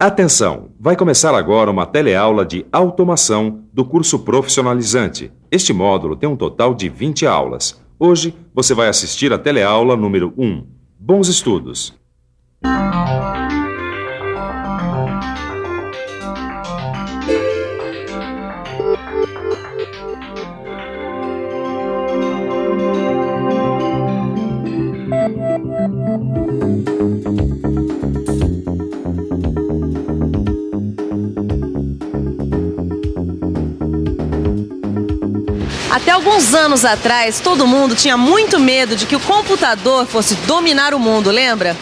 Atenção! Vai começar agora uma teleaula de automação do curso profissionalizante. Este módulo tem um total de 20 aulas. Hoje você vai assistir a teleaula número 1. Bons estudos! Até alguns anos atrás, todo mundo tinha muito medo de que o computador fosse dominar o mundo, lembra?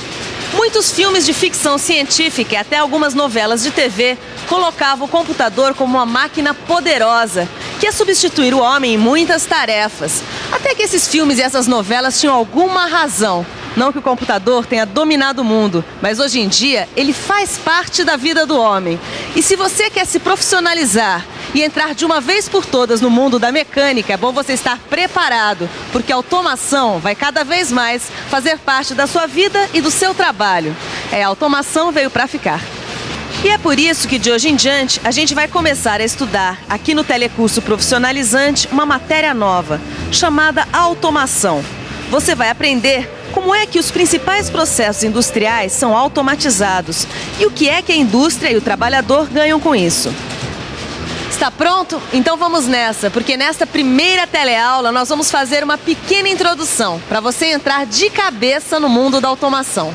Muitos filmes de ficção científica e até algumas novelas de TV colocavam o computador como uma máquina poderosa que ia substituir o homem em muitas tarefas. Até que esses filmes e essas novelas tinham alguma razão. Não que o computador tenha dominado o mundo, mas hoje em dia ele faz parte da vida do homem. E se você quer se profissionalizar e entrar de uma vez por todas no mundo da mecânica, é bom você estar preparado, porque a automação vai cada vez mais fazer parte da sua vida e do seu trabalho. A automação veio para ficar. E é por isso que de hoje em diante a gente vai começar a estudar aqui no Telecurso Profissionalizante uma matéria nova, chamada automação. Você vai aprender como é que os principais processos industriais são automatizados e o que é que a indústria e o trabalhador ganham com isso. Está pronto? Então vamos nessa, porque nesta primeira teleaula nós vamos fazer uma pequena introdução para você entrar de cabeça no mundo da automação.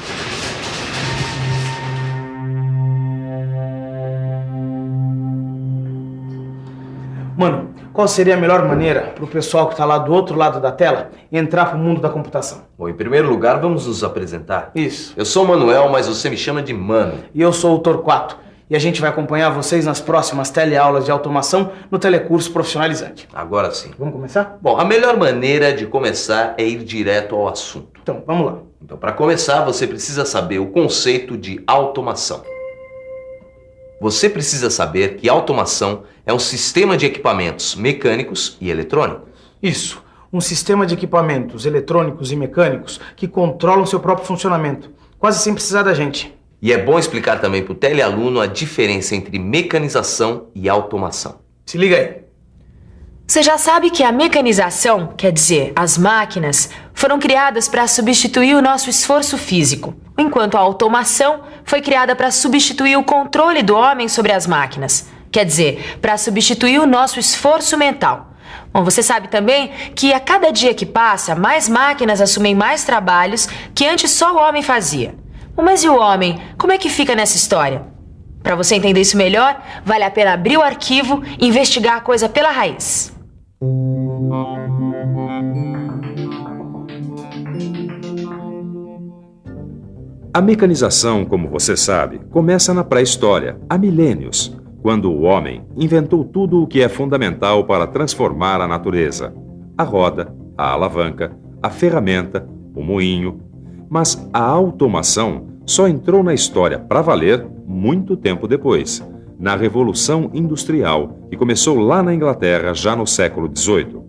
Mano, qual seria a melhor maneira para o pessoal que está lá do outro lado da tela entrar para o mundo da computação? Bom, em primeiro lugar, vamos nos apresentar. Isso. Eu sou o Manuel, mas você me chama de Mano. E eu sou o Torquato. E a gente vai acompanhar vocês nas próximas teleaulas de automação no Telecurso Profissionalizante. Agora sim. Vamos começar? Bom, a melhor maneira de começar é ir direto ao assunto. Então, vamos lá. Então, para começar, você precisa saber o conceito de automação. Você precisa saber que automação é um sistema de equipamentos mecânicos e eletrônicos. Isso. Um sistema de equipamentos eletrônicos e mecânicos que controlam seu próprio funcionamento, quase sem precisar da gente. E é bom explicar também para o telealuno a diferença entre mecanização e automação. Se liga aí. Você já sabe que a mecanização, quer dizer, as máquinas, foram criadas para substituir o nosso esforço físico, enquanto a automação foi criada para substituir o controle do homem sobre as máquinas, quer dizer, para substituir o nosso esforço mental. Bom, você sabe também que a cada dia que passa, mais máquinas assumem mais trabalhos que antes só o homem fazia. Mas e o homem? Como é que fica nessa história? Para você entender isso melhor, vale a pena abrir o arquivo e investigar a coisa pela raiz. A mecanização, como você sabe, começa na pré-história, há milênios, quando o homem inventou tudo o que é fundamental para transformar a natureza: a roda, a alavanca, a ferramenta, o moinho. Mas a automação só entrou na história para valer muito tempo depois, na Revolução Industrial, que começou lá na Inglaterra já no século XVIII.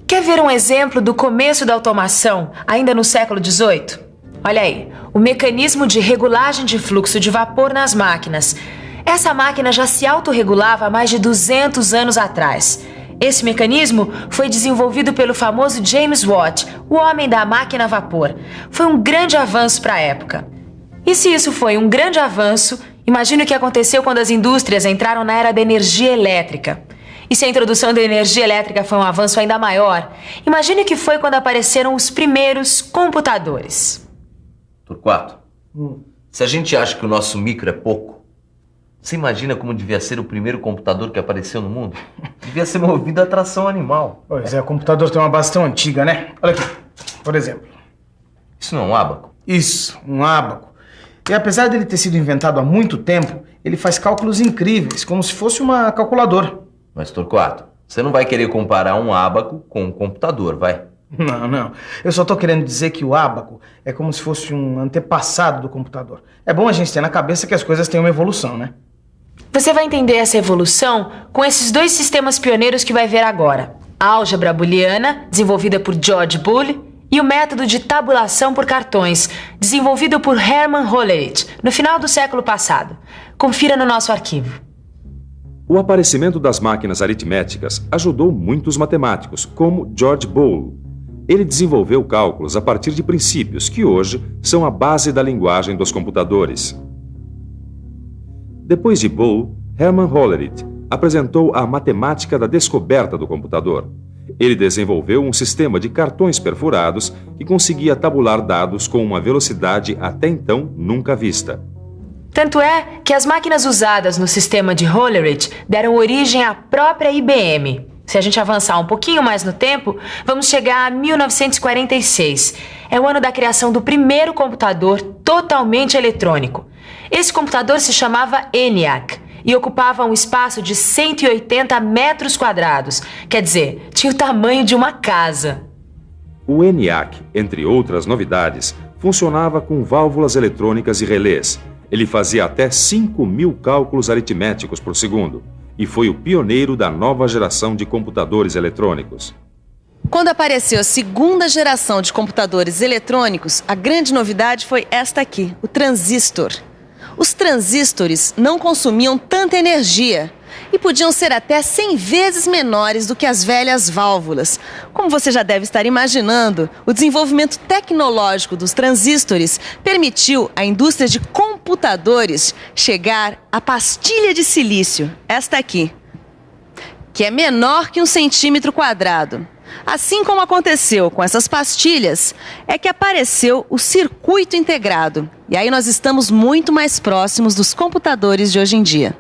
Quer ver um exemplo do começo da automação, ainda no século XVIII? Olha aí, o mecanismo de regulagem de fluxo de vapor nas máquinas. Essa máquina já se autorregulava há mais de 200 anos atrás. Esse mecanismo foi desenvolvido pelo famoso James Watt, o homem da máquina a vapor. Foi um grande avanço para a época. E se isso foi um grande avanço, imagine o que aconteceu quando as indústrias entraram na era da energia elétrica. E se a introdução da energia elétrica foi um avanço ainda maior, imagine o que foi quando apareceram os primeiros computadores. Torquato, se a gente acha que o nosso micro é pouco, você imagina como devia ser o primeiro computador que apareceu no mundo? Devia ser movido a tração animal. Pois é, o computador tem uma base tão antiga, né? Olha aqui, por exemplo. Isso não é um ábaco? Isso, um ábaco. E apesar dele ter sido inventado há muito tempo, ele faz cálculos incríveis, como se fosse uma calculadora. Mas, Torquato, você não vai querer comparar um ábaco com um computador, vai? Não. Eu só tô querendo dizer que o ábaco é como se fosse um antepassado do computador. É bom a gente ter na cabeça que as coisas têm uma evolução, né? Você vai entender essa evolução com esses dois sistemas pioneiros que vai ver agora. A álgebra booleana, desenvolvida por George Boole, e o método de tabulação por cartões, desenvolvido por Hermann Hollerith no final do século passado. Confira no nosso arquivo. O aparecimento das máquinas aritméticas ajudou muitos matemáticos, como George Boole. Ele desenvolveu cálculos a partir de princípios que hoje são a base da linguagem dos computadores. Depois de Boole, Hermann Hollerith apresentou a matemática da descoberta do computador. Ele desenvolveu um sistema de cartões perfurados que conseguia tabular dados com uma velocidade até então nunca vista. Tanto é que as máquinas usadas no sistema de Hollerith deram origem à própria IBM. Se a gente avançar um pouquinho mais no tempo, vamos chegar a 1946. É o ano da criação do primeiro computador totalmente eletrônico. Esse computador se chamava ENIAC e ocupava um espaço de 180 metros quadrados. Quer dizer, tinha o tamanho de uma casa. O ENIAC, entre outras novidades, funcionava com válvulas eletrônicas e relés. Ele fazia até 5.000 cálculos aritméticos por segundo e foi o pioneiro da nova geração de computadores eletrônicos. Quando apareceu a segunda geração de computadores eletrônicos, a grande novidade foi esta aqui, o transistor. Os transistores não consumiam tanta energia e podiam ser até 100 vezes menores do que as velhas válvulas. Como você já deve estar imaginando, o desenvolvimento tecnológico dos transistores permitiu à indústria de computadores chegar à pastilha de silício, esta aqui, que é menor que 1 centímetro quadrado. Assim como aconteceu com essas pastilhas, é que apareceu o circuito integrado. E aí nós estamos muito mais próximos dos computadores de hoje em dia.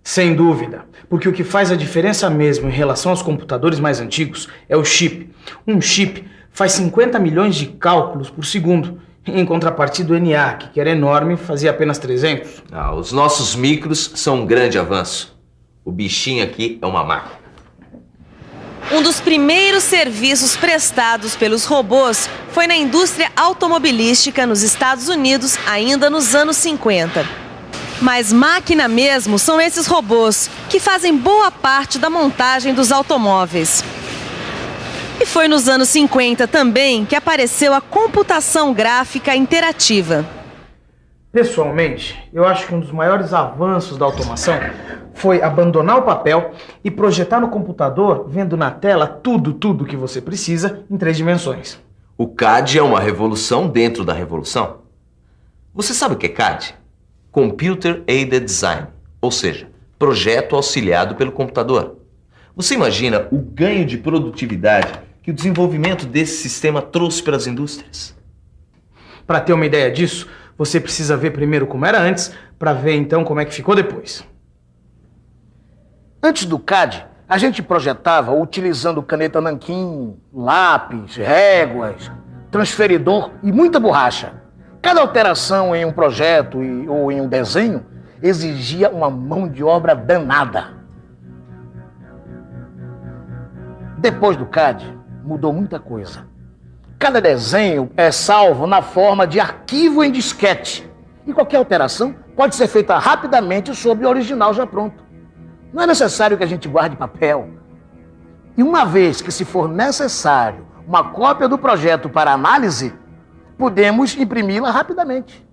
Sem dúvida, porque o que faz a diferença mesmo em relação aos computadores mais antigos é o chip. Um chip faz 50 milhões de cálculos por segundo, em contrapartida do ENIAC, que era enorme, fazia apenas 300. Os nossos micros são um grande avanço. O bichinho aqui é uma máquina. Um dos primeiros serviços prestados pelos robôs foi na indústria automobilística nos Estados Unidos, ainda nos anos 50. Mas máquina mesmo são esses robôs, que fazem boa parte da montagem dos automóveis. E foi nos anos 50 também que apareceu a computação gráfica interativa. Pessoalmente, eu acho que um dos maiores avanços da automação foi abandonar o papel e projetar no computador, vendo na tela tudo que você precisa em 3 dimensões. O CAD é uma revolução dentro da revolução. Você sabe o que é CAD? Computer Aided Design, ou seja, projeto auxiliado pelo computador. Você imagina o ganho de produtividade que o desenvolvimento desse sistema trouxe para as indústrias? Para ter uma ideia disso, você precisa ver primeiro como era antes, para ver então como é que ficou depois. Antes do CAD, a gente projetava utilizando caneta nanquim, lápis, réguas, transferidor e muita borracha. Cada alteração em um projeto ou em um desenho exigia uma mão de obra danada. Depois do CAD, mudou muita coisa. Cada desenho é salvo na forma de arquivo em disquete e qualquer alteração pode ser feita rapidamente sobre o original já pronto. Não é necessário que a gente guarde papel. E uma vez que se for necessário uma cópia do projeto para análise, podemos imprimi-la rapidamente.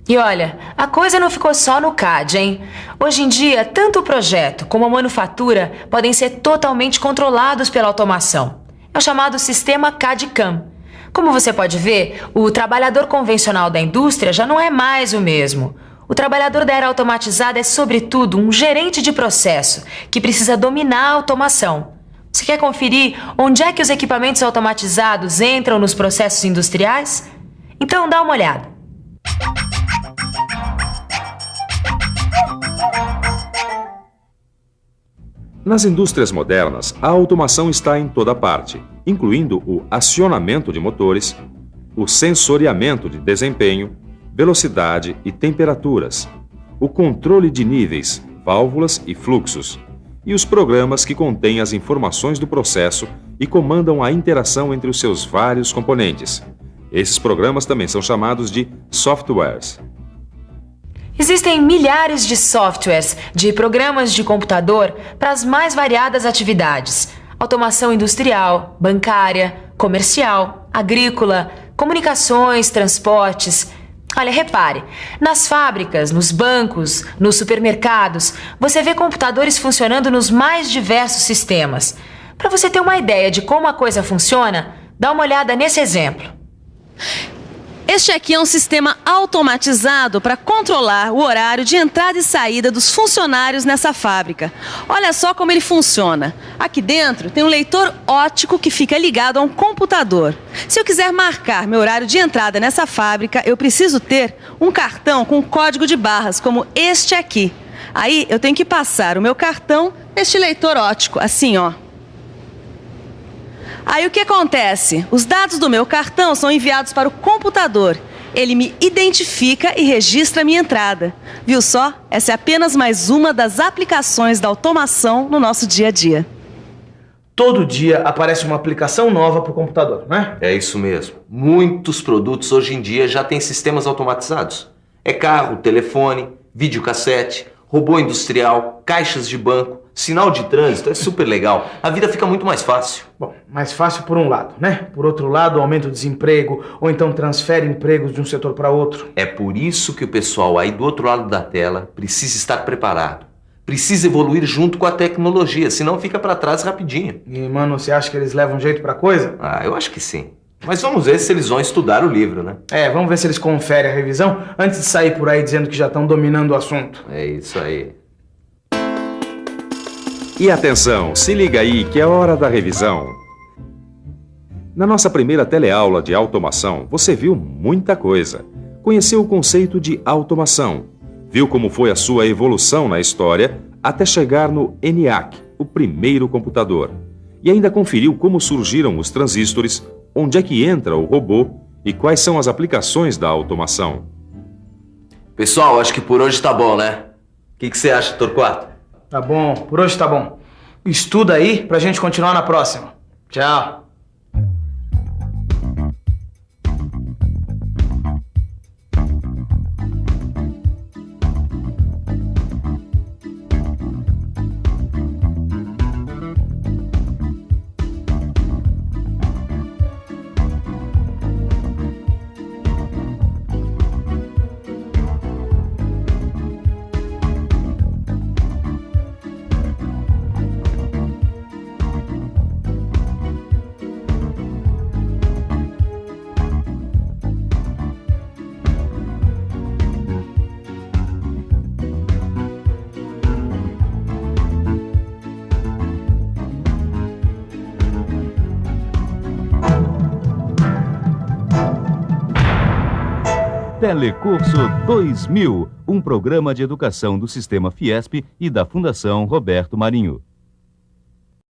E olha, a coisa não ficou só no CAD, hein? Hoje em dia, tanto o projeto como a manufatura podem ser totalmente controlados pela automação. É o chamado sistema CAD-CAM. Como você pode ver, o trabalhador convencional da indústria já não é mais o mesmo. O trabalhador da era automatizada é, sobretudo, um gerente de processo que precisa dominar a automação. Você quer conferir onde é que os equipamentos automatizados entram nos processos industriais? Então dá uma olhada. Nas indústrias modernas, a automação está em toda parte, incluindo o acionamento de motores, o sensoriamento de desempenho, velocidade e temperaturas, o controle de níveis, válvulas e fluxos, e os programas que contêm as informações do processo e comandam a interação entre os seus vários componentes. Esses programas também são chamados de softwares. Existem milhares de softwares, de programas de computador para as mais variadas atividades. automação industrial, bancária, comercial, agrícola, comunicações, transportes. Olha, repare, nas fábricas, nos bancos, nos supermercados, você vê computadores funcionando nos mais diversos sistemas. Para você ter uma ideia de como a coisa funciona, dá uma olhada nesse exemplo. Este aqui é um sistema automatizado para controlar o horário de entrada e saída dos funcionários nessa fábrica. Olha só como ele funciona. Aqui dentro tem um leitor óptico que fica ligado a um computador. Se eu quiser marcar meu horário de entrada nessa fábrica, eu preciso ter um cartão com código de barras, como este aqui. Aí eu tenho que passar o meu cartão neste leitor óptico, assim, ó. Aí o que acontece? Os dados do meu cartão são enviados para o computador. Ele me identifica e registra a minha entrada. Viu só? Essa é apenas mais uma das aplicações da automação no nosso dia a dia. Todo dia aparece uma aplicação nova para o computador, não é? É isso mesmo. Muitos produtos hoje em dia já têm sistemas automatizados. É carro, telefone, videocassete, robô industrial, caixas de banco, sinal de trânsito. É super legal. A vida fica muito mais fácil. Bom, mais fácil por um lado, né? Por outro lado, aumenta o desemprego ou então transfere empregos de um setor para outro. É por isso que o pessoal aí do outro lado da tela precisa estar preparado. Precisa evoluir junto com a tecnologia, senão fica para trás rapidinho. E, mano, você acha que eles levam jeito pra coisa? Ah, eu acho que sim. Mas vamos ver se eles vão estudar o livro, né? Vamos ver se eles conferem a revisão antes de sair por aí dizendo que já estão dominando o assunto. É isso aí. E atenção, se liga aí que é hora da revisão. Na nossa primeira teleaula de automação, você viu muita coisa. Conheceu o conceito de automação. Viu como foi a sua evolução na história até chegar no ENIAC, o primeiro computador. E ainda conferiu como surgiram os transistores, onde é que entra o robô e quais são as aplicações da automação. Pessoal, acho que por hoje tá bom, né? O que você acha, Torquato? Tá bom, por hoje tá bom. Estuda aí pra gente continuar na próxima. Tchau. Telecurso 2000, um programa de educação do Sistema Fiesp e da Fundação Roberto Marinho.